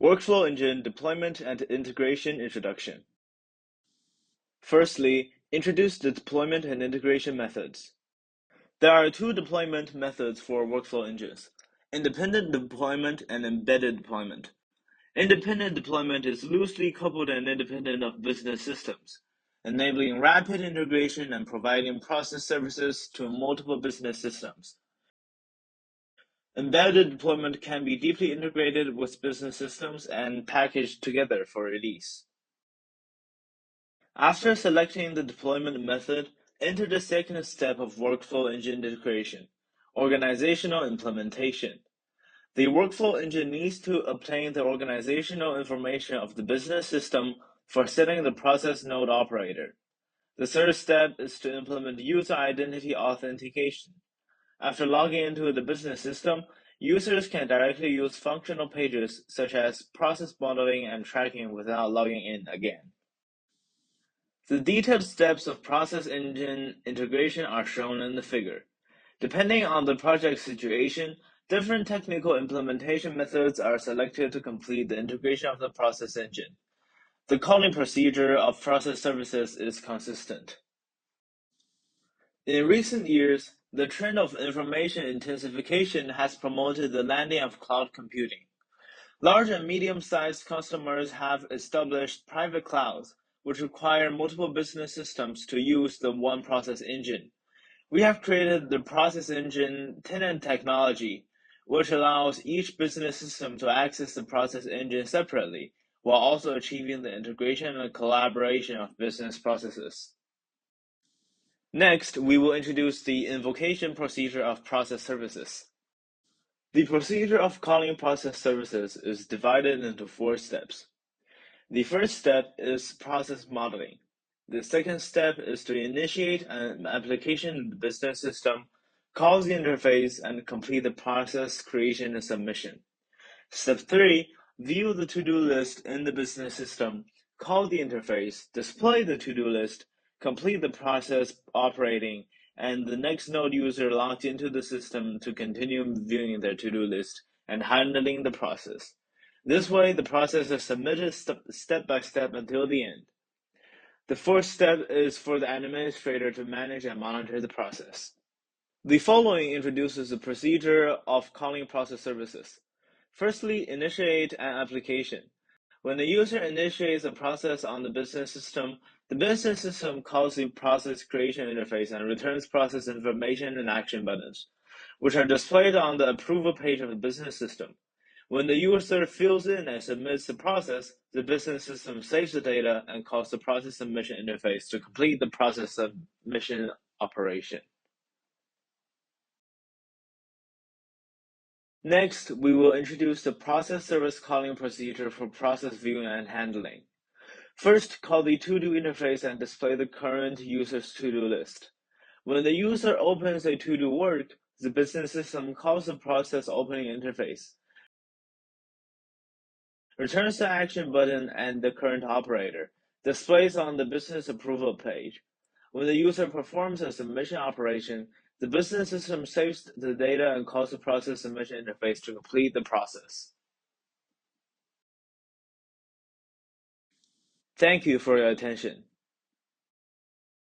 Workflow Engine Deployment and Integration Introduction. Firstly, introduce the deployment and integration methods. There are two deployment methods for workflow engines: independent deployment and embedded deployment. Independent deployment is loosely coupled and independent of business systems, enabling rapid integration and providing process services to multiple business systems. Embedded deployment can be deeply integrated with business systems and packaged together for release. After selecting the deployment method, enter the second step of workflow engine integration: organizational implementation. The workflow engine needs to obtain the organizational information of the business system for setting the process node operator. The third step is to implement user identity authentication. After logging into the business system, users can directly use functional pages such as process modeling and tracking without logging in again. The detailed steps of process engine integration are shown in the figure. Depending on the project situation, different technical implementation methods are selected to complete the integration of the process engine. The calling procedure of process services is consistent. In recent years, the trend of information intensification has promoted the landing of cloud computing. Large and medium-sized customers have established private clouds, which require multiple business systems to use the one process engine. We have created the process engine tenant technology, which allows each business system to access the process engine separately, while also achieving the integration and collaboration of business processes. Next, we will introduce the invocation procedure of process services. The procedure of calling process services is divided into 4 steps. The first step is process modeling. The second step is to initiate an application in the business system, call the interface, and complete the process creation and submission. Step 3, view the to-do list in the business system, call the interface, display the to-do list, complete the process operating, and the next node user logged into the system to continue viewing their to-do list and handling the process. This way, the process is submitted step by step until the end. The fourth step is for the administrator to manage and monitor the process. The following introduces the procedure of calling process services. Firstly, initiate an application. When the user initiates a process on the business system calls the process creation interface and returns process information and action buttons, which are displayed on the approval page of the business system. When the user fills in and submits the process, the business system saves the data and calls the process submission interface to complete the process submission operation. Next, we will introduce the process service calling procedure for process viewing and handling. First, call the to-do interface and display the current user's to-do list. When the user opens a to-do work, the business system calls the process opening interface, returns the action button and the current operator, displays on the business approval page. When the user performs a submission operation, the business system saves the data and calls the process submission interface to complete the process. Thank you for your attention.